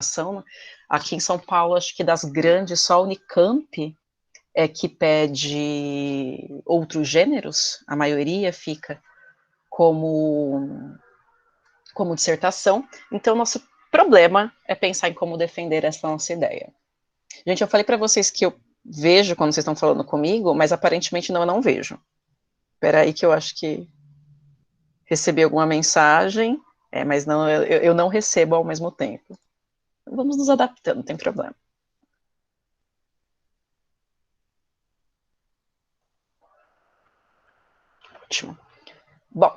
redação. Aqui em São Paulo, acho que das grandes, só a Unicamp é que pede outros gêneros, a maioria fica como dissertação. Então, nosso problema é pensar em como defender essa nossa ideia. Gente, eu falei para vocês que eu vejo quando vocês estão falando comigo, mas aparentemente não, eu não vejo. Espera aí que eu acho que recebi alguma mensagem, mas não, eu não recebo ao mesmo tempo. Vamos nos adaptando, não tem problema. Ótimo. Bom,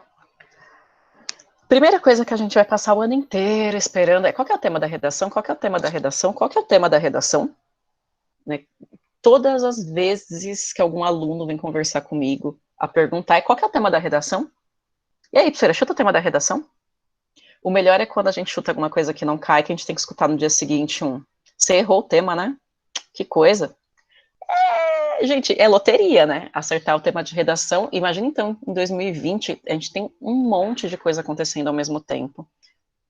primeira coisa que a gente vai passar o ano inteiro esperando é qual que é o tema da redação, qual que é o tema da redação, qual que é o tema da redação, né? Todas as vezes que algum aluno vem conversar comigo, a perguntar é qual que é o tema da redação? E aí, professora, chuta o tema da redação? O melhor é quando a gente chuta alguma coisa que não cai, que a gente tem que escutar no dia seguinte você errou o tema, né? Que coisa. Gente, é loteria, né? Acertar o tema de redação. Imagina então, em 2020, a gente tem um monte de coisa acontecendo ao mesmo tempo.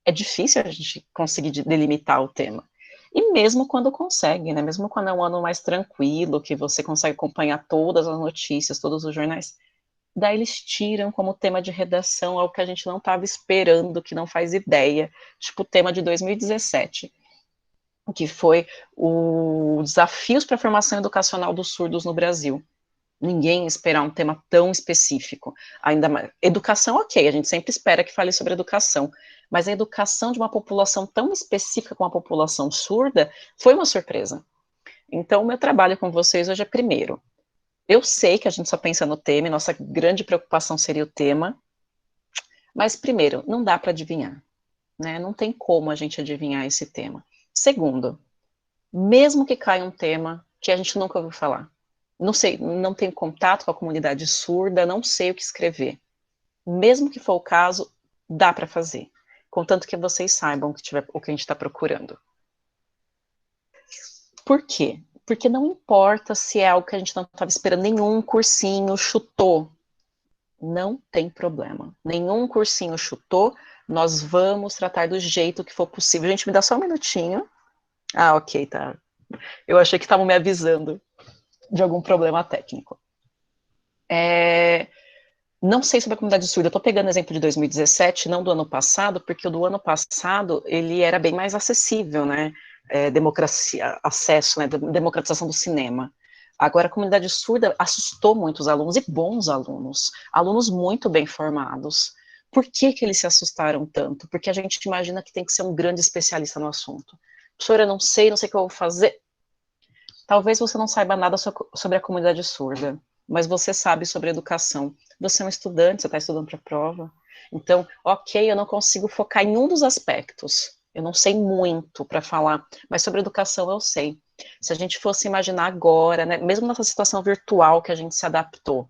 É difícil a gente conseguir delimitar o tema. E mesmo quando consegue, né? Mesmo quando é um ano mais tranquilo, que você consegue acompanhar todas as notícias, todos os jornais, daí eles tiram como tema de redação algo que a gente não estava esperando, que não faz ideia, tipo o tema de 2017, que foi os desafios para a formação educacional dos surdos no Brasil. Ninguém esperar um tema tão específico. Ainda mais, educação, ok, a gente sempre espera que fale sobre educação, mas a educação de uma população tão específica como a população surda foi uma surpresa. Então, o meu trabalho com vocês hoje é primeiro. Eu sei que a gente só pensa no tema, e nossa grande preocupação seria o tema, mas primeiro, não dá para adivinhar, né? Não tem como a gente adivinhar esse tema. Segundo, mesmo que caia um tema que a gente nunca ouviu falar, não sei, não tenho contato com a comunidade surda, não sei o que escrever. Mesmo que for o caso, dá para fazer, contanto que vocês saibam o que a gente está procurando. Por quê? Porque não importa se é algo que a gente não estava esperando, nenhum cursinho chutou, não tem problema. Nenhum cursinho chutou, nós vamos tratar do jeito que for possível. Gente, me dá só um minutinho. Ah, ok, tá. Eu achei que estavam me avisando de algum problema técnico. Não sei sobre a comunidade surda, eu estou pegando o exemplo de 2017, não do ano passado, porque o do ano passado, ele era bem mais acessível, né, democracia, acesso, né, democratização do cinema. Agora, a comunidade surda assustou muitos alunos, e bons alunos, alunos muito bem formados. Por que eles se assustaram tanto? Porque a gente imagina que tem que ser um grande especialista no assunto. Professora, eu não sei o que eu vou fazer. Talvez você não saiba nada sobre a comunidade surda, mas você sabe sobre educação. Você é um estudante, você está estudando para a prova. Então, ok, eu não consigo focar em um dos aspectos. Eu não sei muito para falar, mas sobre educação eu sei. Se a gente fosse imaginar agora, né, mesmo nessa situação virtual que a gente se adaptou,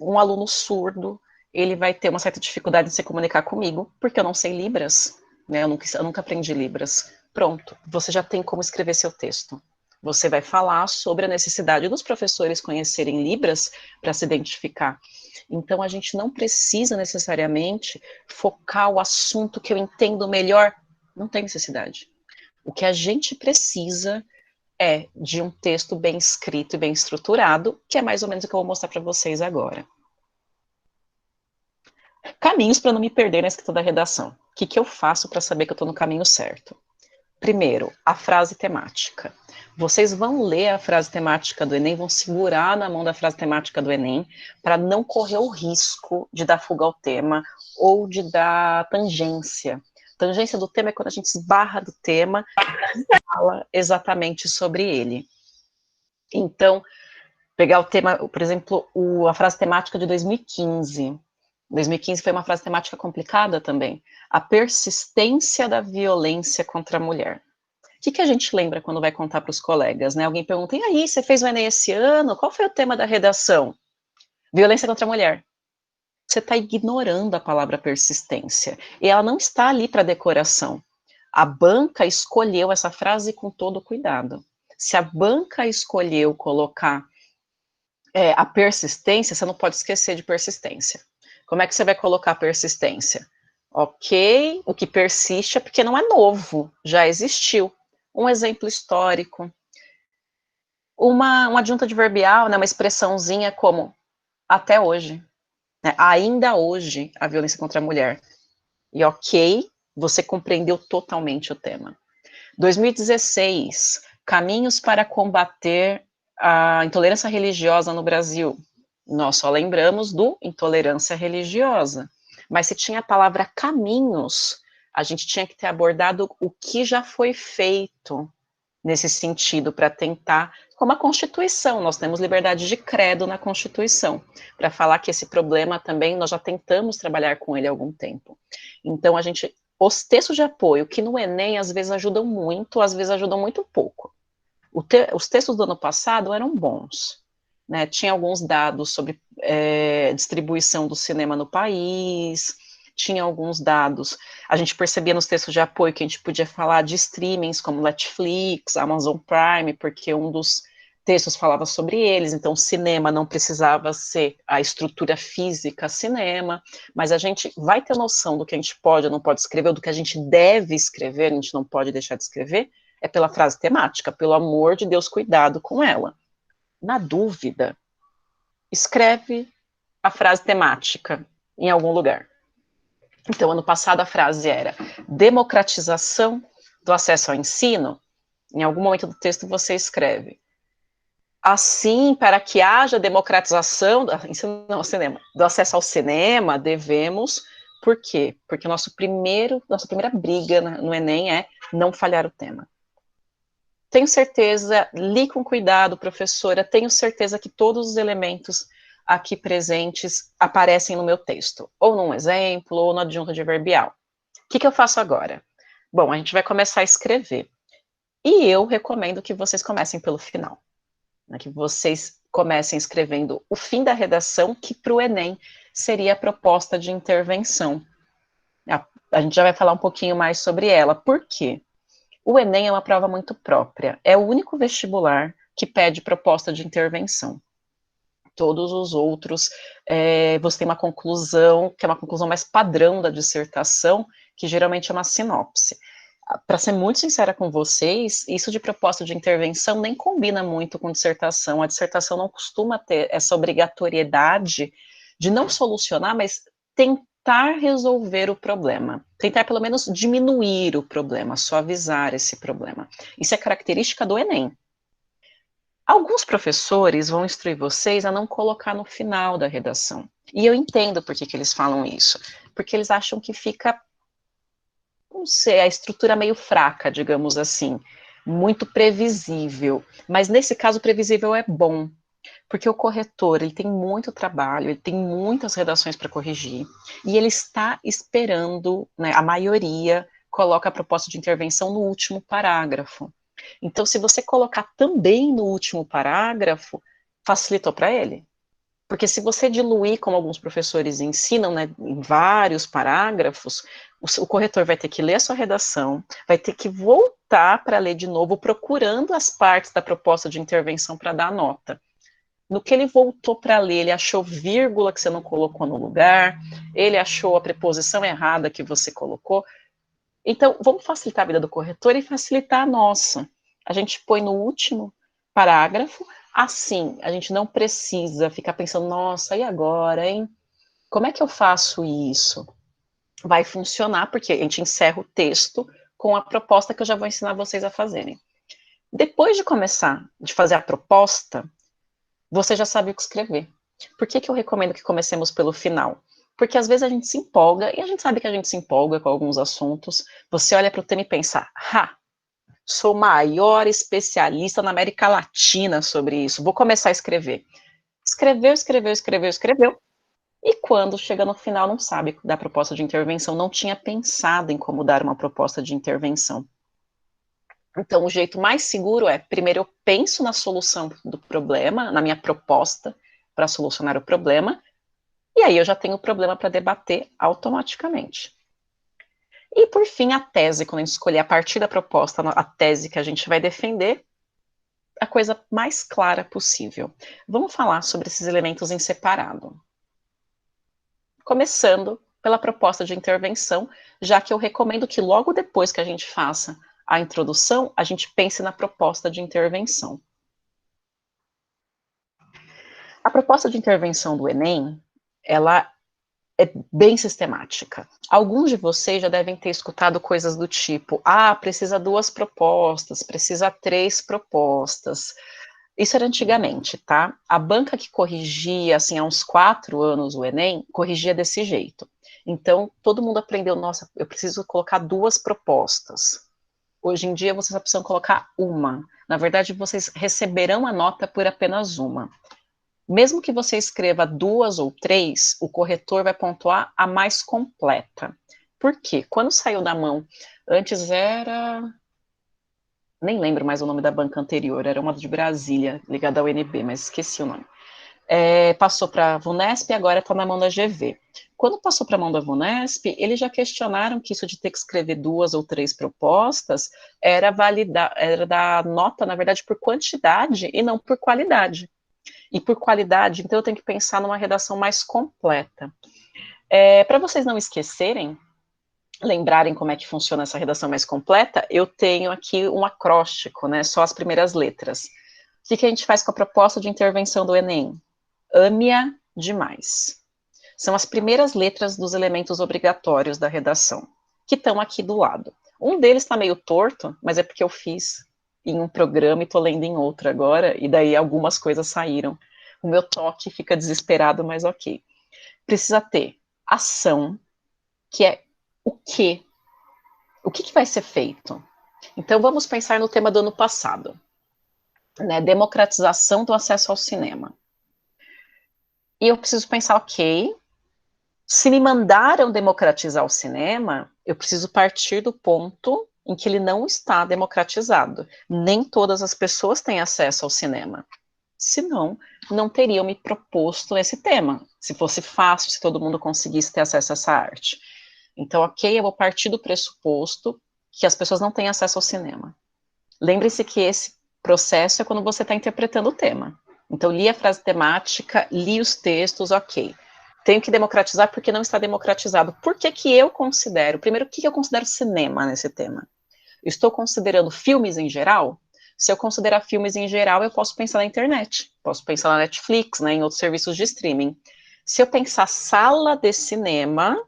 um aluno surdo, ele vai ter uma certa dificuldade em se comunicar comigo, porque eu não sei Libras, né, eu nunca aprendi Libras. Pronto, você já tem como escrever seu texto. Você vai falar sobre a necessidade dos professores conhecerem Libras para se identificar. Então, a gente não precisa necessariamente focar o assunto que eu entendo melhor. Não tem necessidade. O que a gente precisa é de um texto bem escrito e bem estruturado, que é mais ou menos o que eu vou mostrar para vocês agora. Caminhos para não me perder na escrita da redação. O que eu faço para saber que eu estou no caminho certo? Primeiro, a frase temática. Vocês vão ler a frase temática do Enem, vão segurar na mão da frase temática do Enem, para não correr o risco de dar fuga ao tema ou de dar tangência. Tangência do tema é quando a gente esbarra do tema e fala exatamente sobre ele. Então, pegar o tema, por exemplo, a frase temática de 2015. 2015 foi uma frase temática complicada também. A persistência da violência contra a mulher. O que a gente lembra quando vai contar para os colegas, né? Alguém pergunta, e aí, você fez o Enem esse ano? Qual foi o tema da redação? Violência contra a mulher. Você está ignorando a palavra persistência. E ela não está ali para decoração. A banca escolheu essa frase com todo cuidado. Se a banca escolheu colocar a persistência, você não pode esquecer de persistência. Como é que você vai colocar persistência? Ok, o que persiste é porque não é novo, já existiu. Um exemplo histórico, uma adjunta adverbial, né, uma expressãozinha como até hoje, né, ainda hoje a violência contra a mulher. E ok, você compreendeu totalmente o tema. 2016, caminhos para combater a intolerância religiosa no Brasil. Nós só lembramos do intolerância religiosa. Mas se tinha a palavra caminhos, a gente tinha que ter abordado o que já foi feito nesse sentido para tentar, como a Constituição, nós temos liberdade de credo na Constituição, para falar que esse problema também nós já tentamos trabalhar com ele há algum tempo. Então a gente, os textos de apoio, que no Enem às vezes ajudam muito, às vezes ajudam muito pouco. Os textos do ano passado eram bons, né? Tinha alguns dados sobre distribuição do cinema no país, tinha alguns dados. A gente percebia nos textos de apoio que a gente podia falar de streamings como Netflix, Amazon Prime, porque um dos textos falava sobre eles, então o cinema não precisava ser a estrutura física cinema, mas a gente vai ter noção do que a gente pode ou não pode escrever, ou do que a gente deve escrever, a gente não pode deixar de escrever, é pela frase temática, pelo amor de Deus, cuidado com ela. Na dúvida, escreve a frase temática em algum lugar. Então, ano passado a frase era democratização do acesso ao ensino. Em algum momento do texto você escreve assim, para que haja democratização do acesso ao cinema, devemos, por quê? Porque nossa primeira briga no Enem é não falhar o tema. Tenho certeza, li com cuidado, professora, tenho certeza que todos os elementos aqui presentes aparecem no meu texto, ou num exemplo, ou na adjunta adverbial. O que eu faço agora? Bom, a gente vai começar a escrever. E eu recomendo que vocês comecem pelo final, né, que vocês comecem escrevendo o fim da redação, que para o Enem seria a proposta de intervenção. A gente já vai falar um pouquinho mais sobre ela. Por quê? O Enem é uma prova muito própria. É o único vestibular que pede proposta de intervenção. Todos os outros, você tem uma conclusão, que é uma conclusão mais padrão da dissertação, que geralmente é uma sinopse. Para ser muito sincera com vocês, isso de proposta de intervenção nem combina muito com dissertação. A dissertação não costuma ter essa obrigatoriedade de não solucionar, mas tentar resolver o problema. Tentar, pelo menos, diminuir o problema, suavizar esse problema. Isso é característica do Enem. Alguns professores vão instruir vocês a não colocar no final da redação. E eu entendo por que eles falam isso. Porque eles acham que fica, não sei, a estrutura meio fraca, digamos assim, muito previsível. Mas nesse caso, previsível é bom, porque o corretor, ele tem muito trabalho, ele tem muitas redações para corrigir, e ele está esperando, né, a maioria coloca a proposta de intervenção no último parágrafo. Então, se você colocar também no último parágrafo, facilitou para ele. Porque se você diluir, como alguns professores ensinam, né, em vários parágrafos, o corretor vai ter que ler a sua redação, vai ter que voltar para ler de novo, procurando as partes da proposta de intervenção para dar a nota. No que ele voltou para ler, ele achou vírgula que você não colocou no lugar, ele achou a preposição errada que você colocou. Então, vamos facilitar a vida do corretor e facilitar a nossa. A gente põe no último parágrafo, assim, a gente não precisa ficar pensando, nossa, e agora, hein? Como é que eu faço isso? Vai funcionar, porque a gente encerra o texto com a proposta que eu já vou ensinar vocês a fazerem. Depois de começar, de fazer a proposta, você já sabe o que escrever. Por que eu recomendo que comecemos pelo final? Porque às vezes a gente se empolga, e a gente sabe que a gente se empolga com alguns assuntos, você olha para o tema e pensa, sou o maior especialista na América Latina sobre isso, vou começar a escrever. Escreveu, e quando chega no final não sabe da proposta de intervenção, não tinha pensado em como dar uma proposta de intervenção. Então, o jeito mais seguro é, primeiro eu penso na solução do problema, na minha proposta para solucionar o problema, e aí eu já tenho o problema para debater automaticamente. E, por fim, a tese, quando a gente escolher a partir da proposta, a tese que a gente vai defender, a coisa mais clara possível. Vamos falar sobre esses elementos em separado. Começando pela proposta de intervenção, já que eu recomendo que logo depois que a gente faça a introdução, a gente pense na proposta de intervenção. A proposta de intervenção do Enem, ela é bem sistemática. Alguns de vocês já devem ter escutado coisas do tipo, precisa 2 propostas, precisa 3 propostas. Isso era antigamente, tá? A banca que corrigia, assim, há uns 4 anos o Enem, corrigia desse jeito. Então, todo mundo aprendeu, nossa, eu preciso colocar 2 propostas. Hoje em dia, vocês só precisam colocar uma. Na verdade, vocês receberão a nota por apenas uma. Mesmo que você escreva 2 ou 3, o corretor vai pontuar a mais completa. Por quê? Quando saiu da mão, antes era... nem lembro mais o nome da banca anterior, era uma de Brasília, ligada ao NB, mas esqueci o nome. Passou para a VUNESP e agora está na mão da GV. Quando passou para a mão da VUNESP, eles já questionaram que isso de ter que escrever 2 ou 3 propostas era dar nota, na verdade, por quantidade e não por qualidade. E por qualidade, então eu tenho que pensar numa redação mais completa. Para vocês não esquecerem, lembrarem como é que funciona essa redação mais completa, eu tenho aqui um acróstico, né, só as primeiras letras. O que a gente faz com a proposta de intervenção do Enem? Ame-a demais. São as primeiras letras dos elementos obrigatórios da redação, que estão aqui do lado. Um deles está meio torto, mas é porque eu fiz em um programa e estou lendo em outro agora, e daí algumas coisas saíram. O meu toque fica desesperado, mas ok. Precisa ter ação, que é o quê? O que vai ser feito? Então vamos pensar no tema do ano passado, né? Democratização do acesso ao cinema. E eu preciso pensar, ok, se me mandaram democratizar o cinema, eu preciso partir do ponto em que ele não está democratizado. Nem todas as pessoas têm acesso ao cinema. Senão, não teriam me proposto esse tema. Se fosse fácil, se todo mundo conseguisse ter acesso a essa arte. Então, ok, eu vou partir do pressuposto que as pessoas não têm acesso ao cinema. Lembre-se que esse processo é quando você está interpretando o tema. Então, li a frase temática, li os textos, ok. Tenho que democratizar porque não está democratizado. Por que que eu considero? Primeiro, o que eu considero cinema nesse tema? Estou considerando filmes em geral? Se eu considerar filmes em geral, eu posso pensar na internet, posso pensar na Netflix, né, em outros serviços de streaming. Se eu pensar sala de cinema,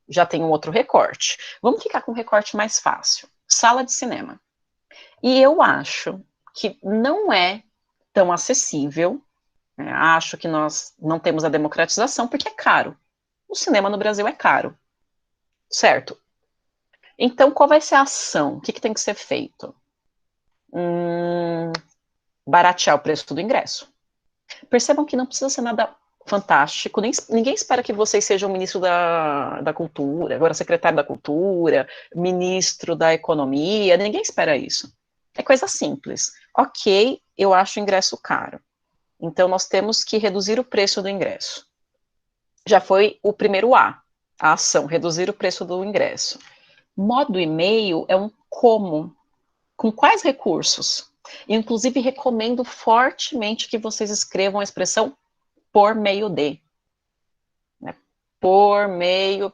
já tem um outro recorte. Vamos ficar com um recorte mais fácil. Sala de cinema. E eu acho que não é tão acessível, né, acho que nós não temos a democratização porque é caro. O cinema no Brasil é caro, certo? Então, qual vai ser a ação? O que tem que ser feito? Baratear o preço do ingresso. Percebam que não precisa ser nada fantástico, ninguém espera que vocês sejam ministro da cultura, agora secretário da cultura, ministro da economia, ninguém espera isso. É coisa simples. Ok, eu acho o ingresso caro. Então, nós temos que reduzir o preço do ingresso. Já foi o primeiro a ação, reduzir o preço do ingresso. Modo e-mail é um como. Com quais recursos? Inclusive, recomendo fortemente que vocês escrevam a expressão por meio de. Né? Por meio.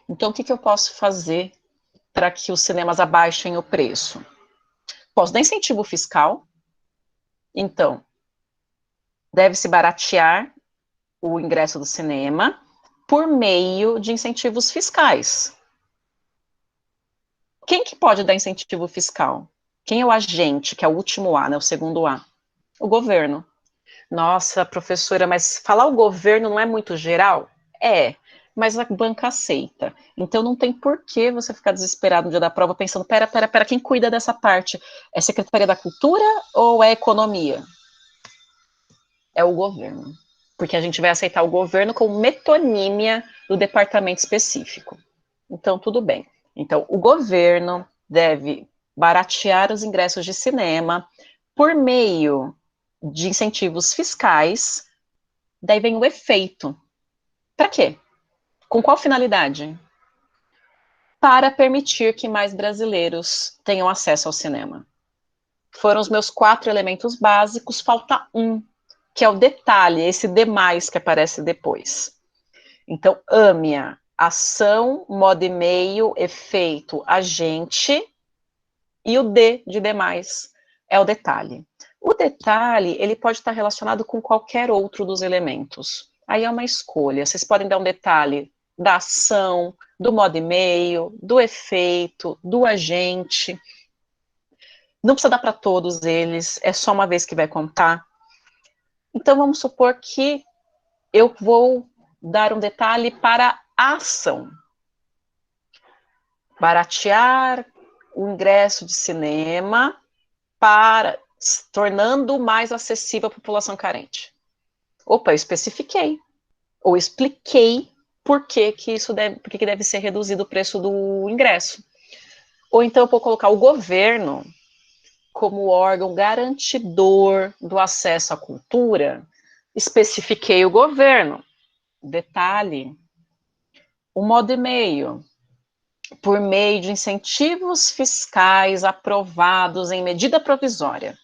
Então, o que eu posso fazer para que os cinemas abaixem o preço? Posso dar incentivo fiscal. Então, deve-se baratear o ingresso do cinema por meio de incentivos fiscais. Quem que pode dar incentivo fiscal? Quem é o agente, que é o último A, né, o segundo A? O governo. Nossa, professora, mas falar o governo não é muito geral? É, mas a banca aceita. Então não tem por que você ficar desesperado no dia da prova pensando, pera, quem cuida dessa parte? É Secretaria da Cultura ou é Economia? É o governo. Porque a gente vai aceitar o governo como metonímia do departamento específico. Então, tudo bem. Então, o governo deve baratear os ingressos de cinema por meio de incentivos fiscais, daí vem o efeito. Para quê? Com qual finalidade? Para permitir que mais brasileiros tenham acesso ao cinema. Foram os meus 4 elementos básicos, falta um, que é o detalhe, esse demais que aparece depois. Então, ame-a. Ação, modo e meio, efeito, agente, e o D de demais é o detalhe. O detalhe, ele pode estar relacionado com qualquer outro dos elementos. Aí é uma escolha. Vocês podem dar um detalhe da ação, do modo e meio, do efeito, do agente. Não precisa dar para todos eles, é só uma vez que vai contar. Então, vamos supor que eu vou dar um detalhe para a ação. Baratear o ingresso de cinema para tornando mais acessível à população carente. Opa, eu especifiquei, ou expliquei por que que deve ser reduzido o preço do ingresso. Ou então eu vou colocar o governo como órgão garantidor do acesso à cultura, especifiquei o governo. Detalhe, o modo e meio, por meio de incentivos fiscais aprovados em medida provisória.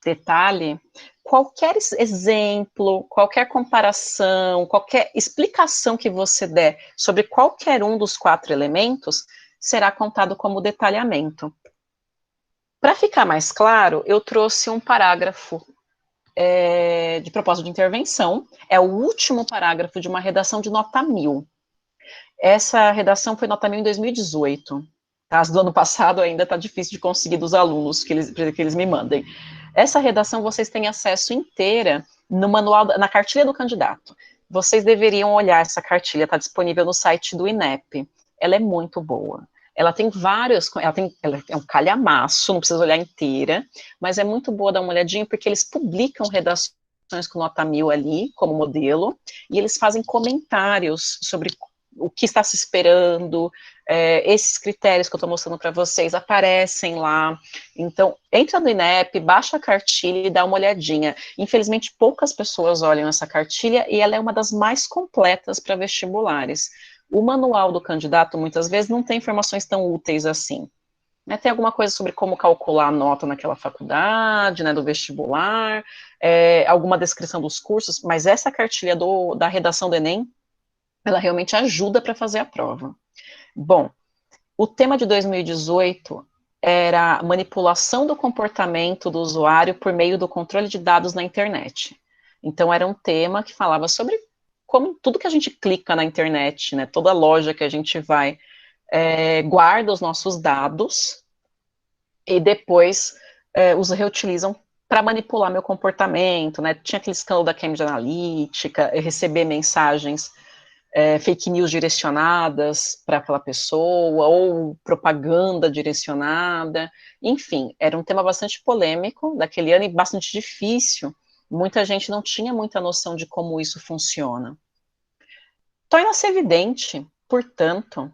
Detalhe, qualquer exemplo, qualquer comparação, qualquer explicação que você der sobre qualquer um dos 4 elementos, será contado como detalhamento. Para ficar mais claro, eu trouxe um parágrafo de propósito de intervenção, é o último parágrafo de uma redação de nota 1000. Essa redação foi nota 1000 em 2018. As do ano passado ainda está difícil de conseguir dos alunos que eles me mandem. Essa redação vocês têm acesso inteira no manual, na cartilha do candidato. Vocês deveriam olhar essa cartilha, está disponível no site do INEP. Ela é muito boa. Ela tem vários, ela é um calhamaço, não precisa olhar inteira, mas é muito boa dar uma olhadinha, porque eles publicam redações com nota 1000 ali, como modelo, e eles fazem comentários sobre o que está se esperando, esses critérios que eu estou mostrando para vocês aparecem lá. Então, entra no INEP, baixa a cartilha e dá uma olhadinha. Infelizmente, poucas pessoas olham essa cartilha e ela é uma das mais completas para vestibulares. O manual do candidato, muitas vezes, não tem informações tão úteis assim. Tem alguma coisa sobre como calcular a nota naquela faculdade, do vestibular, alguma descrição dos cursos, mas essa cartilha da redação do Enem, ela realmente ajuda para fazer a prova. Bom, o tema de 2018 era manipulação do comportamento do usuário por meio do controle de dados na internet. Então, era um tema que falava sobre como tudo que a gente clica na internet, toda loja que a gente vai, guarda os nossos dados e depois os reutilizam para manipular meu comportamento, Tinha aquele escândalo da Cambridge Analytica, receber mensagens fake news direcionadas para aquela pessoa, ou propaganda direcionada, enfim, era um tema bastante polêmico daquele ano e bastante difícil, muita gente não tinha muita noção de como isso funciona. Torna-se evidente, portanto,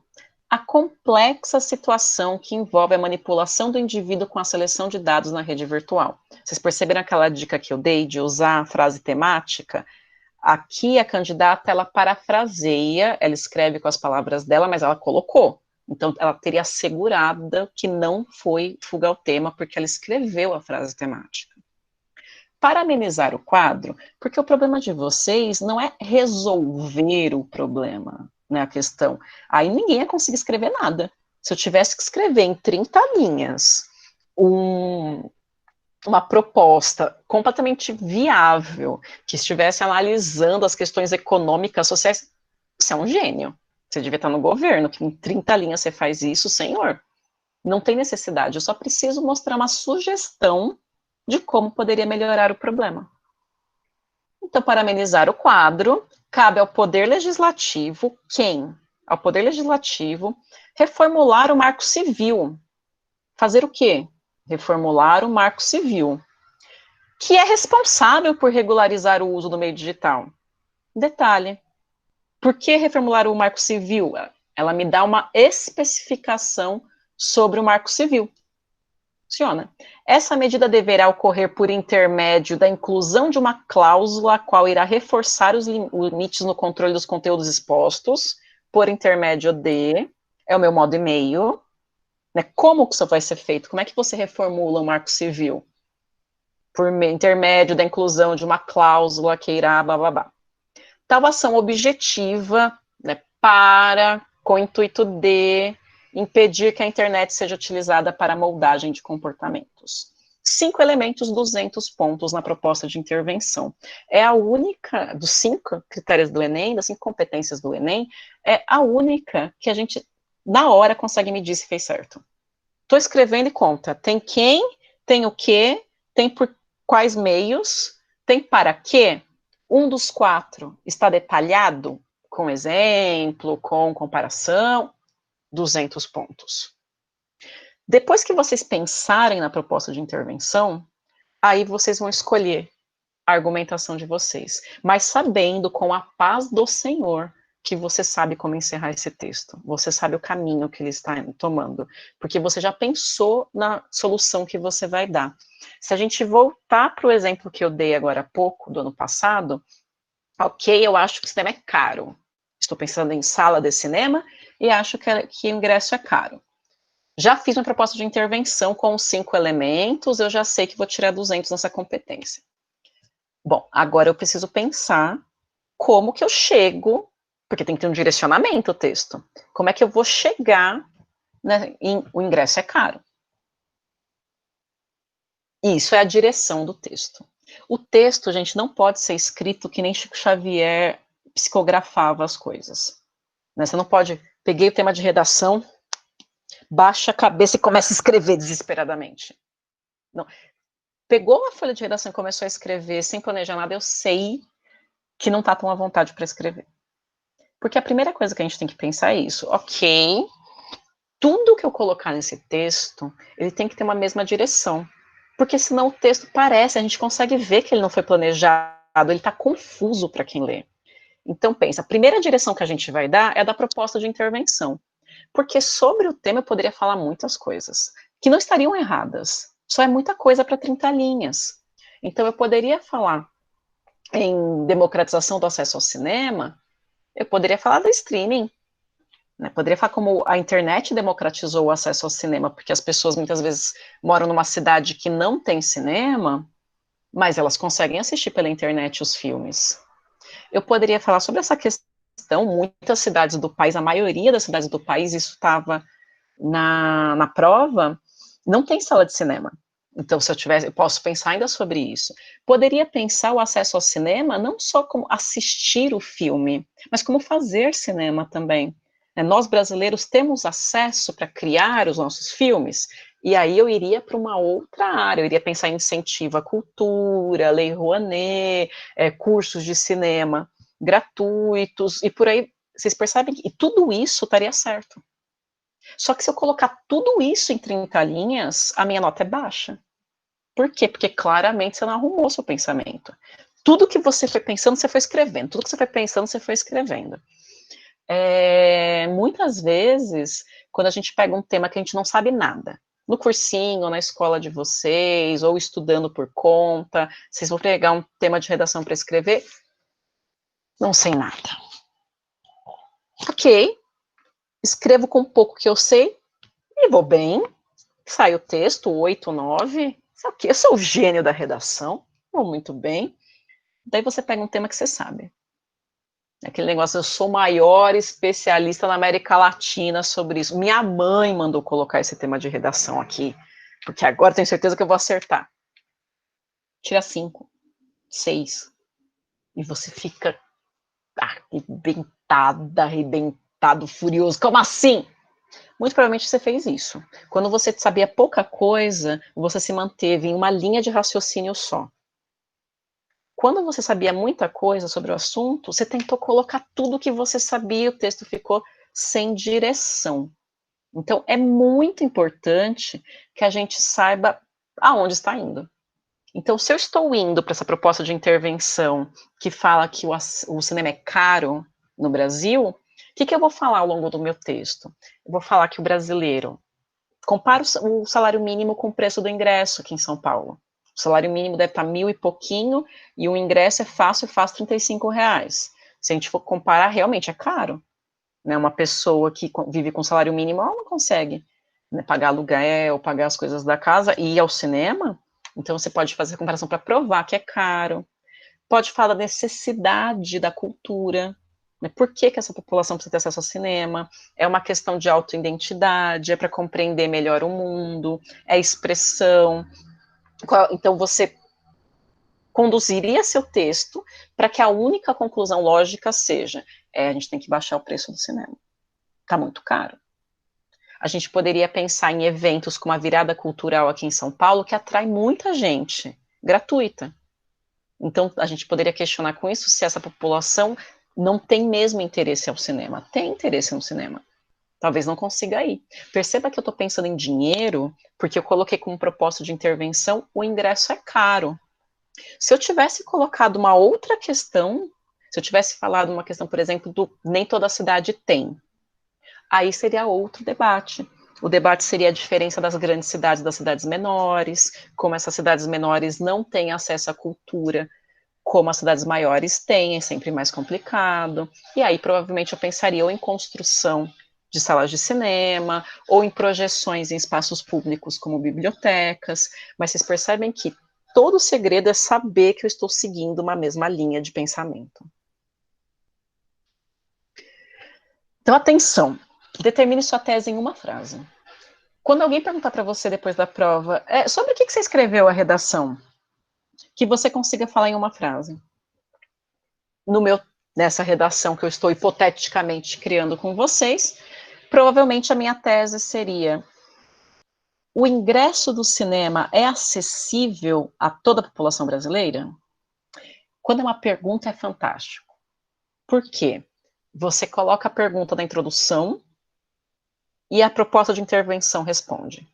a complexa situação que envolve a manipulação do indivíduo com a seleção de dados na rede virtual. Vocês perceberam aquela dica que eu dei de usar a frase temática? Aqui a candidata, ela parafraseia, ela escreve com as palavras dela, mas ela colocou. Então, ela teria assegurado que não foi fuga ao tema, porque ela escreveu a frase temática. Para amenizar o quadro, porque o problema de vocês não é resolver o problema, a questão. Aí ninguém ia conseguir escrever nada. Se eu tivesse que escrever em 30 linhas uma proposta completamente viável, que estivesse analisando as questões econômicas, sociais, você é um gênio. Você devia estar no governo, que em 30 linhas você faz isso, senhor. Não tem necessidade, eu só preciso mostrar uma sugestão de como poderia melhorar o problema. Então, para amenizar o quadro, cabe ao Poder Legislativo, ao Poder Legislativo, reformular o Marco Civil. Fazer o quê? Reformular o Marco Civil, que é responsável por regularizar o uso do meio digital. Detalhe, por que reformular o Marco Civil? Ela me dá uma especificação sobre o Marco Civil. Funciona. Essa medida deverá ocorrer por intermédio da inclusão de uma cláusula a qual irá reforçar os limites no controle dos conteúdos expostos, por intermédio de, é o meu modo e-mail, Como que isso vai ser feito? Como é que você reformula o Marco Civil? Por intermédio da inclusão de uma cláusula que irá, blá, blá, blá. tal ação objetiva, né, para, com o intuito de impedir que a internet seja utilizada para moldagem de comportamentos. 5 elementos, 200 pontos na proposta de intervenção. É a única, dos 5 critérios do Enem, das 5 competências do Enem, é a única que a gente, na hora, consegue medir se fez certo. Estou escrevendo e conta. Tem quem, tem o que, tem por quais meios, tem para quê. Um dos 4 está detalhado, com exemplo, com comparação, 200 pontos. Depois que vocês pensarem na proposta de intervenção, aí vocês vão escolher a argumentação de vocês, mas sabendo com a paz do Senhor que você sabe como encerrar esse texto, você sabe o caminho que ele está tomando, porque você já pensou na solução que você vai dar. Se a gente voltar para o exemplo que eu dei agora há pouco, do ano passado, ok, eu acho que o cinema é caro, estou pensando em sala de cinema e acho que o ingresso é caro. Já fiz uma proposta de intervenção com os 5 elementos, eu já sei que vou tirar 200 nessa competência. Bom, agora eu preciso pensar como que eu chego, porque tem que ter um direcionamento o texto. Como é que eu vou chegar, né, o ingresso é caro. Isso é a direção do texto. O texto, gente, não pode ser escrito que nem Chico Xavier psicografava as coisas. Né? Você não pode, peguei o tema de redação, baixa a cabeça e começa a escrever desesperadamente. Não. Pegou a folha de redação e começou a escrever sem planejar nada, eu sei que não está tão à vontade para escrever. Porque a primeira coisa que a gente tem que pensar é isso. Ok, tudo que eu colocar nesse texto, ele tem que ter uma mesma direção. Porque senão o texto parece, a gente consegue ver que ele não foi planejado, ele está confuso para quem lê. Então pensa, a primeira direção que a gente vai dar é a da proposta de intervenção. Porque sobre o tema eu poderia falar muitas coisas, que não estariam erradas. Só é muita coisa para 30 linhas. Então eu poderia falar em democratização do acesso ao cinema, eu poderia falar do streaming, né? Poderia falar como a internet democratizou o acesso ao cinema, porque as pessoas muitas vezes moram numa cidade que não tem cinema, mas elas conseguem assistir pela internet os filmes. Eu poderia falar sobre essa questão, muitas cidades do país, a maioria das cidades do país, isso estava na prova, não tem sala de cinema. Então, se eu tivesse, eu posso pensar ainda sobre isso. Poderia pensar o acesso ao cinema não só como assistir o filme, mas como fazer cinema também. Nós, brasileiros, temos acesso para criar os nossos filmes, e aí eu iria para uma outra área, eu iria pensar em incentivo à cultura, Lei Rouanet, cursos de cinema gratuitos, e por aí, vocês percebem que tudo isso estaria certo. Só que se eu colocar tudo isso em 30 linhas, a minha nota é baixa. Por quê? Porque claramente você não arrumou seu pensamento. Tudo que você foi pensando, você foi escrevendo. Tudo que você foi pensando, você foi escrevendo. Muitas vezes, quando a gente pega um tema que a gente não sabe nada, no cursinho, na escola de vocês, ou estudando por conta, vocês vão pegar um tema de redação para escrever, não sei nada. Ok, escrevo com pouco que eu sei, e vou bem, sai o texto, 8, 9, eu sou o gênio da redação, vou muito bem. Daí você pega um tema que você sabe. Aquele negócio, eu sou o maior especialista na América Latina sobre isso. Minha mãe mandou colocar esse tema de redação aqui, porque agora tenho certeza que eu vou acertar. Tira 5, 6, e você fica arrebentado, furioso. Como assim? Muito provavelmente você fez isso. Quando você sabia pouca coisa, você se manteve em uma linha de raciocínio só. Quando você sabia muita coisa sobre o assunto, você tentou colocar tudo o que você sabia e o texto ficou sem direção. Então, é muito importante que a gente saiba aonde está indo. Então, se eu estou indo para essa proposta de intervenção que fala que o cinema é caro no Brasil, o que eu vou falar ao longo do meu texto? Eu vou falar que o brasileiro compara o salário mínimo com o preço do ingresso aqui em São Paulo. O salário mínimo deve estar 1.000 e pouquinho, e o ingresso é fácil, R$35. Se a gente for comparar, realmente é caro. Né? Uma pessoa que vive com salário mínimo, ela não consegue, né, pagar aluguel, pagar as coisas da casa e ir ao cinema. Então, você pode fazer a comparação para provar que é caro. pode falar da necessidade da cultura, né? Por que essa população precisa ter acesso ao cinema? É uma questão de autoidentidade, é para compreender melhor o mundo, é expressão. Então, você conduziria seu texto para que a única conclusão lógica seja: a gente tem que baixar o preço do cinema. Está muito caro. A gente poderia pensar em eventos como a Virada Cultural aqui em São Paulo, que atrai muita gente, gratuita. Então, a gente poderia questionar com isso se essa população não tem mesmo interesse ao cinema. Tem interesse no cinema. Talvez não consiga ir. Perceba que eu estou pensando em dinheiro, porque eu coloquei como propósito de intervenção, o ingresso é caro. Se eu tivesse colocado uma outra questão, se eu tivesse falado uma questão, por exemplo, do nem toda cidade tem, aí seria outro debate. O debate seria a diferença das grandes cidades e das cidades menores, como essas cidades menores não têm acesso à cultura, como as cidades maiores têm, é sempre mais complicado. E aí, provavelmente, eu pensaria ou em construção de salas de cinema, ou em projeções em espaços públicos, como bibliotecas, mas vocês percebem que todo o segredo é saber que eu estou seguindo uma mesma linha de pensamento. Então, atenção, determine sua tese em uma frase. Quando alguém perguntar para você depois da prova, sobre o que você escreveu a redação, que você consiga falar em uma frase. Nessa redação que eu estou hipoteticamente criando com vocês, provavelmente a minha tese seria: o ingresso do cinema é acessível a toda a população brasileira? Quando é uma pergunta, é fantástico. Por quê? Você coloca a pergunta na introdução e a proposta de intervenção responde.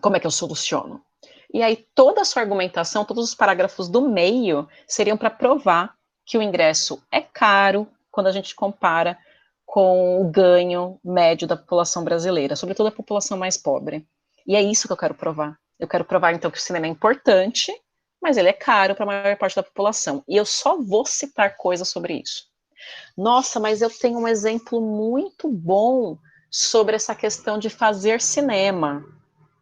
Como é que eu soluciono? E aí toda a sua argumentação, todos os parágrafos do meio seriam para provar que o ingresso é caro quando a gente compara com o ganho médio da população brasileira, sobretudo a população mais pobre. E é isso que eu quero provar. Eu quero provar, então, que o cinema é importante, mas ele é caro para a maior parte da população. E eu só vou citar coisas sobre isso. Nossa, mas eu tenho um exemplo muito bom sobre essa questão de fazer cinema.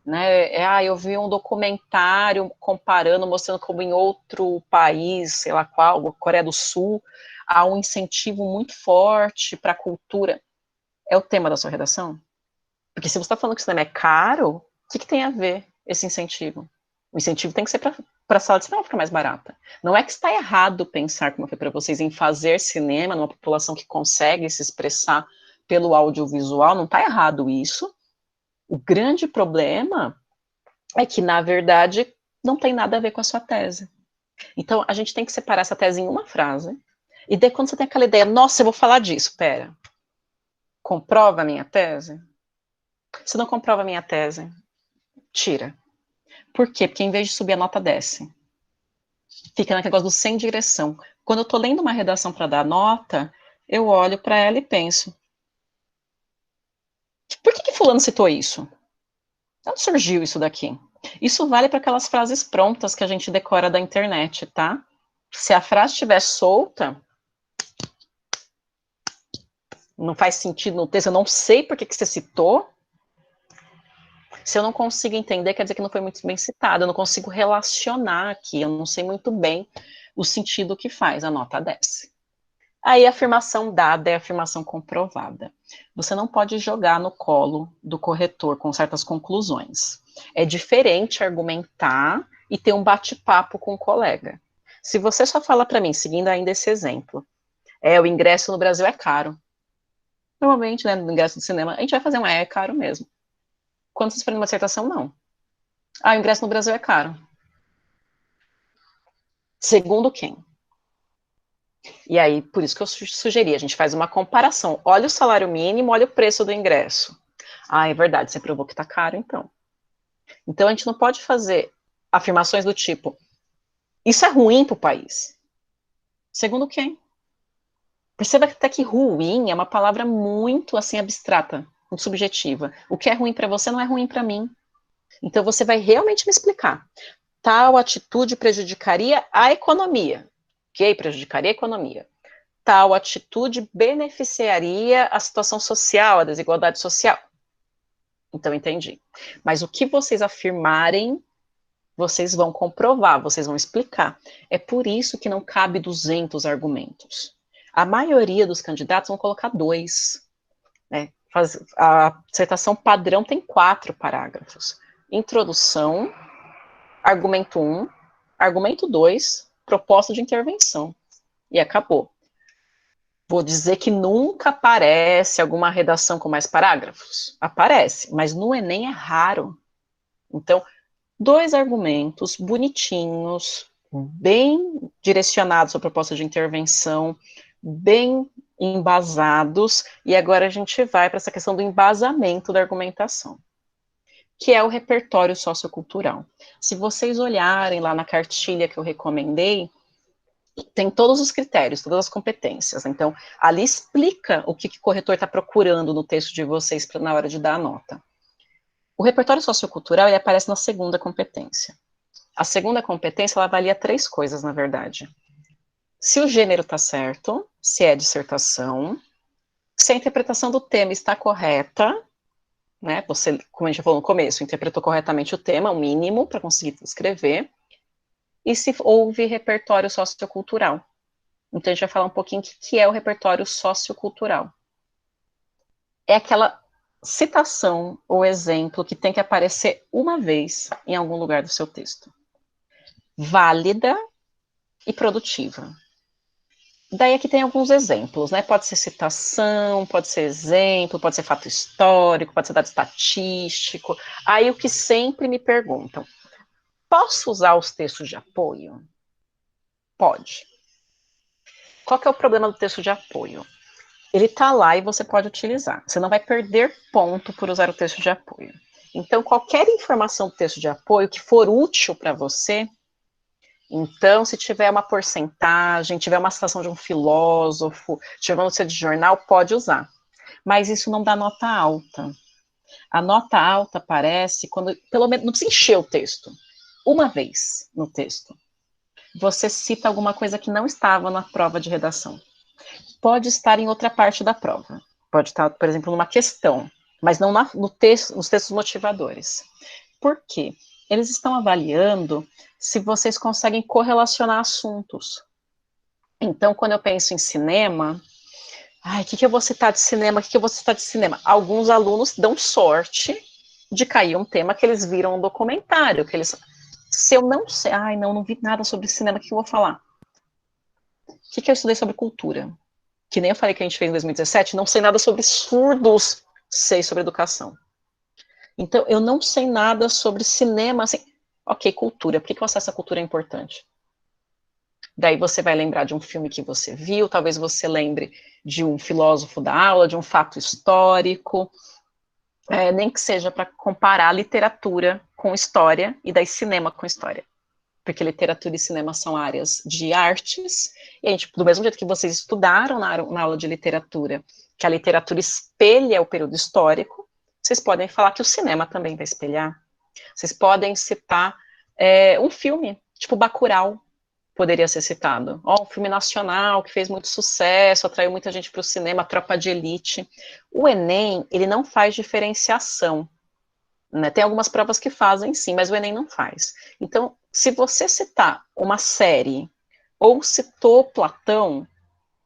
Né? Eu vi um documentário comparando, mostrando como em outro país, sei lá qual, Coreia do Sul, há um incentivo muito forte para a cultura. É o tema da sua redação? Porque se você está falando que o cinema é caro, o que tem a ver esse incentivo? O incentivo tem que ser para a sala de cinema ficar mais barata. Não é que está errado pensar, como foi para vocês, em fazer cinema numa população que consegue se expressar pelo audiovisual, não está errado isso. O grande problema é que, na verdade, não tem nada a ver com a sua tese. Então, a gente tem que separar essa tese em uma frase, e daí quando você tem aquela ideia, nossa, eu vou falar disso, pera, comprova a minha tese? Se não comprova a minha tese, tira. Por quê? Porque em vez de subir a nota, desce. Fica naquele negócio do sem direção. Quando eu estou lendo uma redação para dar nota, eu olho para ela e penso, por que fulano citou isso? De onde surgiu isso daqui? Isso vale para aquelas frases prontas que a gente decora da internet, tá? Se a frase estiver solta, não faz sentido no texto, eu não sei por que você citou. Se eu não consigo entender, quer dizer que não foi muito bem citado, eu não consigo relacionar aqui, eu não sei muito bem o sentido que faz, a nota desce. Aí a afirmação dada é a afirmação comprovada. Você não pode jogar no colo do corretor com certas conclusões. É diferente argumentar e ter um bate-papo com o colega. Se você só fala para mim, seguindo ainda esse exemplo, o ingresso no Brasil é caro. Normalmente, né, no ingresso do cinema, a gente vai fazer é caro mesmo. Quando vocês fazem uma dissertação, não. O ingresso no Brasil é caro. Segundo quem? E aí, por isso que eu sugeri, a gente faz uma comparação. Olha o salário mínimo, olha o preço do ingresso. É verdade, você provou que está caro, então. Então, a gente não pode fazer afirmações do tipo, isso é ruim para o país. Segundo quem? Perceba até que ruim é uma palavra muito, assim, abstrata, muito subjetiva. O que é ruim para você não é ruim para mim. Então, você vai realmente me explicar. Tal atitude prejudicaria a economia. Ok, prejudicaria a economia. Tal atitude beneficiaria a situação social, a desigualdade social. Então, entendi. Mas o que vocês afirmarem vocês vão comprovar, vocês vão explicar. É por isso que não cabe 200 argumentos. A maioria dos candidatos vão colocar 2. Né? A dissertação padrão tem 4 parágrafos. Introdução, argumento 1, argumento 2, proposta de intervenção. E acabou. Vou dizer que nunca aparece alguma redação com mais parágrafos. Aparece, mas no Enem é raro. Então, 2 argumentos bonitinhos, bem direcionados à proposta de intervenção, bem embasados, e agora a gente vai para essa questão do embasamento da argumentação, que é o repertório sociocultural. Se vocês olharem lá na cartilha que eu recomendei, tem todos os critérios, todas as competências. Então, ali explica o que o corretor está procurando no texto de vocês na hora de dar a nota. O repertório sociocultural, ele aparece na segunda competência. A segunda competência, ela avalia 3 coisas, na verdade. Se o gênero está certo, se é dissertação, se a interpretação do tema está correta, né, você, como a gente já falou no começo, interpretou corretamente o tema, o mínimo, para conseguir escrever, e se houve repertório sociocultural. Então, a gente vai falar um pouquinho o que é o repertório sociocultural. É aquela citação ou exemplo que tem que aparecer uma vez em algum lugar do seu texto. Válida e produtiva. Daí aqui tem alguns exemplos, né? Pode ser citação, pode ser exemplo, pode ser fato histórico, pode ser dado estatístico. Aí o que sempre me perguntam, posso usar os textos de apoio? Pode. Qual que é o problema do texto de apoio? Ele está lá e você pode utilizar. Você não vai perder ponto por usar o texto de apoio. Então, qualquer informação do texto de apoio que for útil para você, então, se tiver uma porcentagem, tiver uma citação de um filósofo, tiver uma notícia de jornal, pode usar. Mas isso não dá nota alta. A nota alta aparece quando, pelo menos, não precisa encher o texto. Uma vez no texto, você cita alguma coisa que não estava na prova de redação. Pode estar em outra parte da prova. Pode estar, por exemplo, numa questão, mas não no texto, nos textos motivadores. Por quê? Eles estão avaliando se vocês conseguem correlacionar assuntos. Então, quando eu penso em cinema, o que eu vou citar de cinema? O que eu vou citar de cinema? Alguns alunos dão sorte de cair um tema que eles viram no documentário, que eles... Se eu não sei, não vi nada sobre cinema, o que eu vou falar? O que eu estudei sobre cultura? Que nem eu falei que a gente fez em 2017, não sei nada sobre surdos, sei sobre educação. Então, eu não sei nada sobre cinema, assim, ok, cultura, por que o acesso à cultura é importante? Daí você vai lembrar de um filme que você viu, talvez você lembre de um filósofo da aula, de um fato histórico, nem que seja para comparar literatura com história, e daí cinema com história. Porque literatura e cinema são áreas de artes, e a gente, do mesmo jeito que vocês estudaram na aula de literatura, que a literatura espelha o período histórico, vocês podem falar que o cinema também vai espelhar. Vocês podem citar um filme, tipo Bacurau, poderia ser citado. Um filme nacional que fez muito sucesso, atraiu muita gente para o cinema, Tropa de Elite. O Enem, ele não faz diferenciação. Né? Tem algumas provas que fazem, sim, mas o Enem não faz. Então, se você citar uma série ou citou Platão,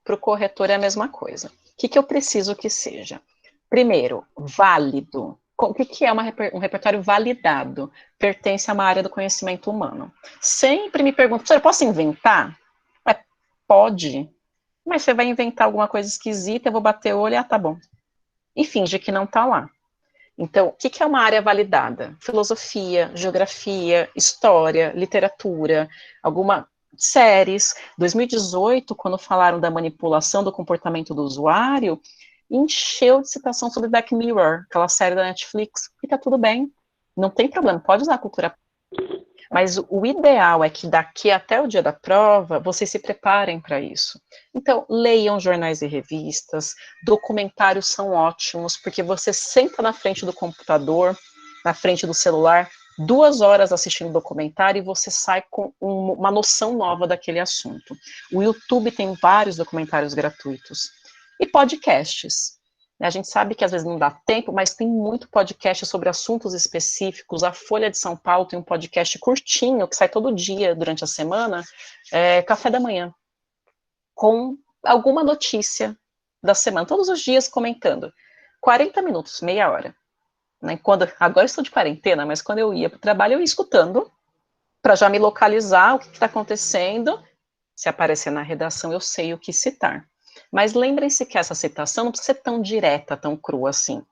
para o corretor é a mesma coisa. O que eu preciso que seja? Primeiro, válido. O que é um repertório validado? Pertence a uma área do conhecimento humano. Sempre me perguntam, professor, eu posso inventar? Pode, mas você vai inventar alguma coisa esquisita, eu vou bater o olho, tá bom. E finge que não tá lá. Então, o que é uma área validada? Filosofia, geografia, história, literatura, alguma séries. 2018, quando falaram da manipulação do comportamento do usuário, encheu de citação sobre Black Mirror, aquela série da Netflix, e tá tudo bem, não tem problema, pode usar a cultura. Mas o ideal é que daqui até o dia da prova, vocês se preparem para isso. Então, leiam jornais e revistas, documentários são ótimos, porque você senta na frente do computador, na frente do celular, 2 horas assistindo documentário e você sai com uma noção nova daquele assunto. O YouTube tem vários documentários gratuitos. E podcasts. A gente sabe que às vezes não dá tempo, mas tem muito podcast sobre assuntos específicos. A Folha de São Paulo tem um podcast curtinho, que sai todo dia durante a semana, Café da Manhã, com alguma notícia da semana, todos os dias comentando. 40 minutos, meia hora. Né? Agora eu estou de quarentena, mas quando eu ia para o trabalho, eu ia escutando, para já me localizar o que está acontecendo. Se aparecer na redação, eu sei o que citar. Mas lembrem-se que essa citação não precisa ser tão direta, tão crua assim.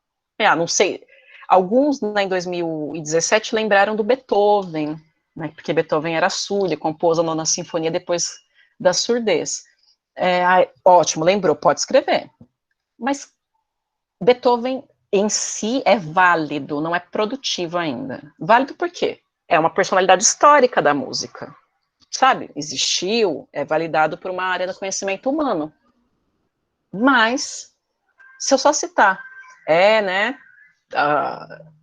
Não sei. Alguns, né, em 2017, lembraram do Beethoven, né, porque Beethoven era surdo e compôs a Nona Sinfonia depois da surdez. Ótimo, lembrou, pode escrever. Mas Beethoven em si é válido, não é produtivo ainda. Válido por quê? É uma personalidade histórica da música. Sabe? Existiu, é validado por uma área do conhecimento humano. Mas, se eu só citar, né,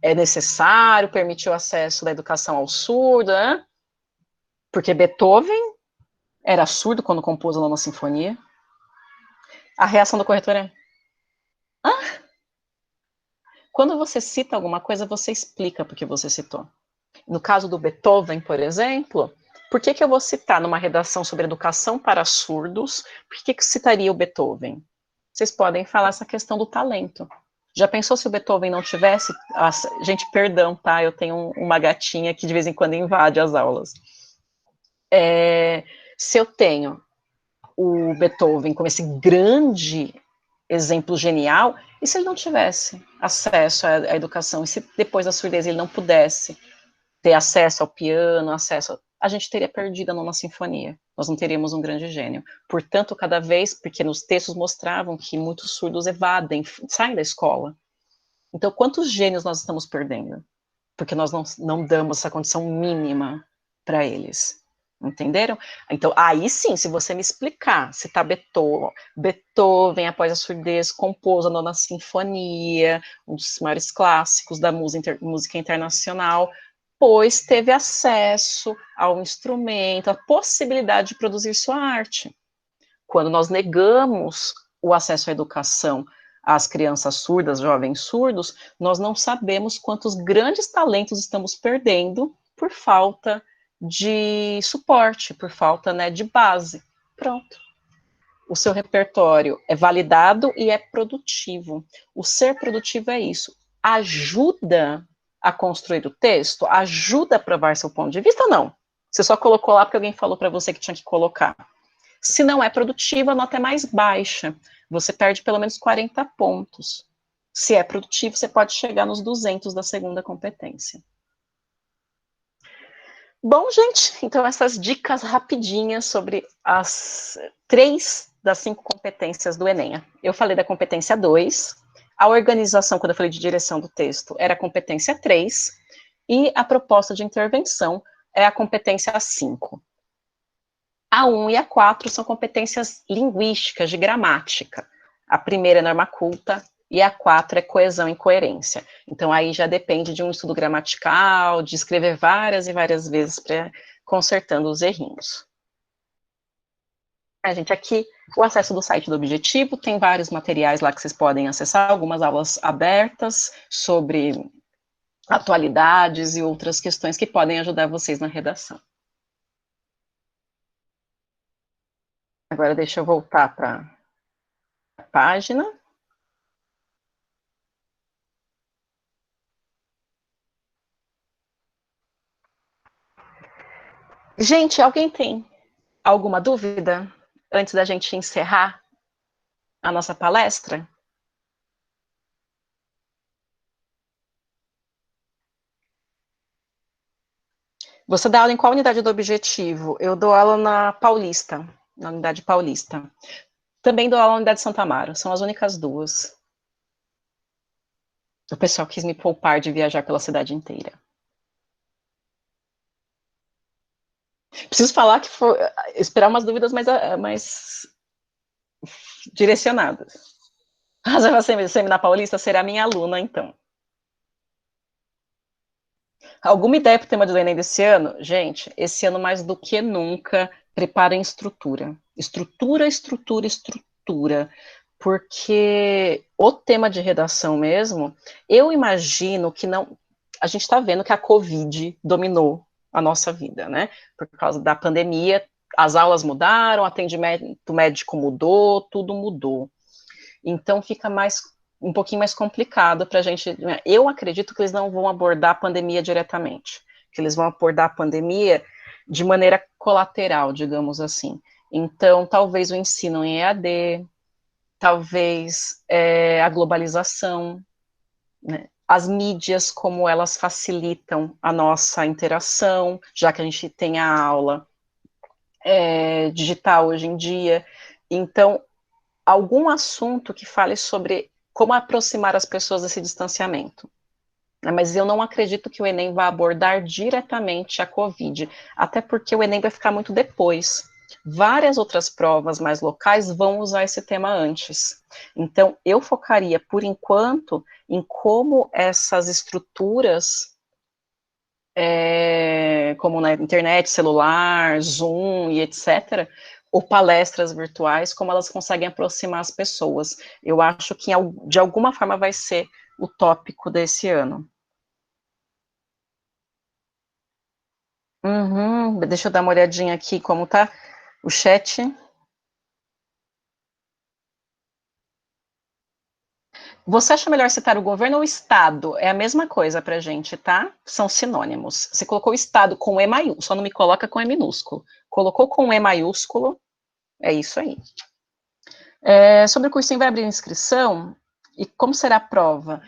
é necessário permitir o acesso da educação ao surdo, né? Porque Beethoven era surdo quando compôs a Nona Sinfonia. A reação do corretor é: quando você cita alguma coisa, você explica por que você citou. No caso do Beethoven, por exemplo, por que eu vou citar numa redação sobre educação para surdos, por que citaria o Beethoven? Vocês podem falar essa questão do talento. Já pensou se o Beethoven não tivesse... Gente, perdão, tá? Eu tenho uma gatinha que de vez em quando invade as aulas. Se eu tenho o Beethoven como esse grande exemplo genial, e se ele não tivesse acesso à educação, e se depois da surdez ele não pudesse ter acesso ao piano, a gente teria perdido a Nona Sinfonia. Nós não teríamos um grande gênio. Portanto, cada vez, porque nos textos mostravam que muitos surdos evadem, saem da escola. Então, quantos gênios nós estamos perdendo? Porque nós não damos essa condição mínima para eles. Entenderam? Então, aí sim, se você me explicar, se tá Beethoven, após a surdez, compôs a Nona Sinfonia, um dos maiores clássicos da música internacional, pois teve acesso ao instrumento, a possibilidade de produzir sua arte. Quando nós negamos o acesso à educação às crianças surdas, jovens surdos, nós não sabemos quantos grandes talentos estamos perdendo por falta de suporte, por falta, né, de base. Pronto. O seu repertório é validado e é produtivo. O ser produtivo é isso. Ajuda a construir o texto? Ajuda a provar seu ponto de vista ou não? Você só colocou lá porque alguém falou para você que tinha que colocar. Se não é produtivo, a nota é mais baixa. Você perde pelo menos 40 pontos. Se é produtivo, você pode chegar nos 200 da segunda competência. Bom, gente, então essas dicas rapidinhas sobre as 3 das 5 competências do Enem. Eu falei da competência 2, a organização, quando eu falei de direção do texto, era a competência 3, e a proposta de intervenção é a competência 5. A 1 e a 4 são competências linguísticas, de gramática. A primeira é norma culta, e a 4 é coesão e coerência. Então, aí já depende de um estudo gramatical, de escrever várias e várias vezes, consertando os errinhos. A gente aqui, o acesso do site do Objetivo, tem vários materiais lá que vocês podem acessar, algumas aulas abertas sobre atualidades e outras questões que podem ajudar vocês na redação. Agora deixa eu voltar para a página. Gente, alguém tem alguma dúvida antes da gente encerrar a nossa palestra? Você dá aula em qual unidade do Objetivo? Eu dou aula na Paulista, na unidade Paulista. Também dou aula na unidade Santa Amaro, são as únicas duas. O pessoal quis me poupar de viajar pela cidade inteira. Preciso falar que foi esperar umas dúvidas mais direcionadas. Mas você na Paulista será minha aluna, então. Alguma ideia para o tema do Enem desse ano? Gente, esse ano mais do que nunca, preparem estrutura. Estrutura, estrutura, estrutura. porque o tema de redação mesmo, eu imagino que não, a gente está vendo que a Covid dominou a nossa vida, né? Por causa da pandemia, as aulas mudaram, o atendimento médico mudou, tudo mudou. Então fica um pouquinho mais complicado para a gente. Eu acredito que eles não vão abordar a pandemia diretamente, que eles vão abordar a pandemia de maneira colateral, digamos assim. Então, talvez o ensino em EAD, talvez a globalização, né? As mídias, como elas facilitam a nossa interação, já que a gente tem a aula digital hoje em dia. Então, algum assunto que fale sobre como aproximar as pessoas desse distanciamento. Mas eu não acredito que o Enem vá abordar diretamente a Covid, até porque o Enem vai ficar muito depois. Várias outras provas mais locais vão usar esse tema antes. Então, eu focaria, por enquanto, em como essas estruturas, como na internet, celular, Zoom e etc., ou palestras virtuais, como elas conseguem aproximar as pessoas. Eu acho que, de alguma forma, vai ser o tópico desse ano. Uhum, deixa eu dar uma olhadinha aqui como tá o chat. Você acha melhor citar o governo ou o Estado? É a mesma coisa pra gente, tá? São sinônimos. Você colocou o Estado com E maiúsculo, só não me coloca com E minúsculo. Colocou com E maiúsculo, é isso aí. Sobre o cursinho vai abrir inscrição? E como será a prova?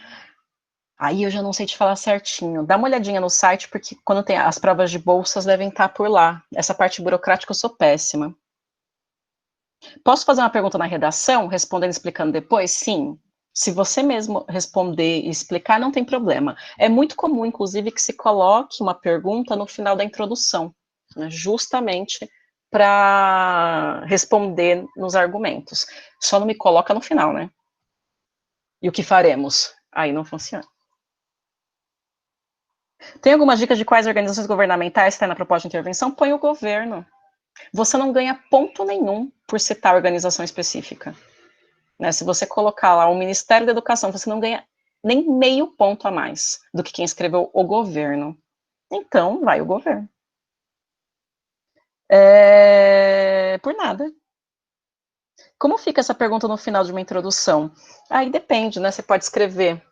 Aí eu já não sei te falar certinho. Dá uma olhadinha no site, porque quando tem as provas de bolsas devem estar por lá. Essa parte burocrática eu sou péssima. Posso fazer uma pergunta na redação, respondendo e explicando depois? Sim. Se você mesmo responder e explicar, não tem problema. É muito comum, inclusive, que se coloque uma pergunta no final da introdução, né, justamente para responder nos argumentos. Só não me coloca no final, né? E o que faremos? Aí não funciona. Tem algumas dicas de quais organizações governamentais está na proposta de intervenção? Põe o governo. Você não ganha ponto nenhum por citar organização específica. Né? Se você colocar lá o Ministério da Educação, você não ganha nem meio ponto a mais do que quem escreveu o governo. Então, vai o governo. Por nada. Como fica essa pergunta no final de uma introdução? Aí depende, né? Você pode escrever,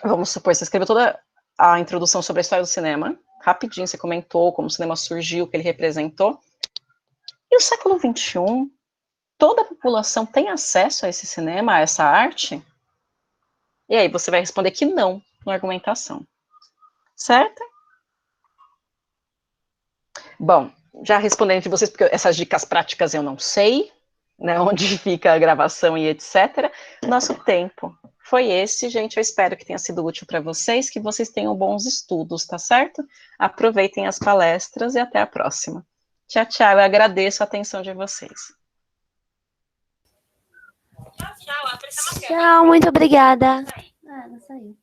vamos supor, você escreveu toda a introdução sobre a história do cinema, rapidinho você comentou como o cinema surgiu, o que ele representou. E o século XXI, toda a população tem acesso a esse cinema, a essa arte? E aí você vai responder que não, na argumentação. Certo? Bom, já respondendo de vocês, porque essas dicas práticas eu não sei, né, onde fica a gravação e etc. Nosso tempo foi esse, gente. Eu espero que tenha sido útil para vocês, que vocês tenham bons estudos, tá certo? Aproveitem as palestras e até a próxima. Tchau, tchau. Eu agradeço a atenção de vocês. Tchau, muito obrigada. Não saiu.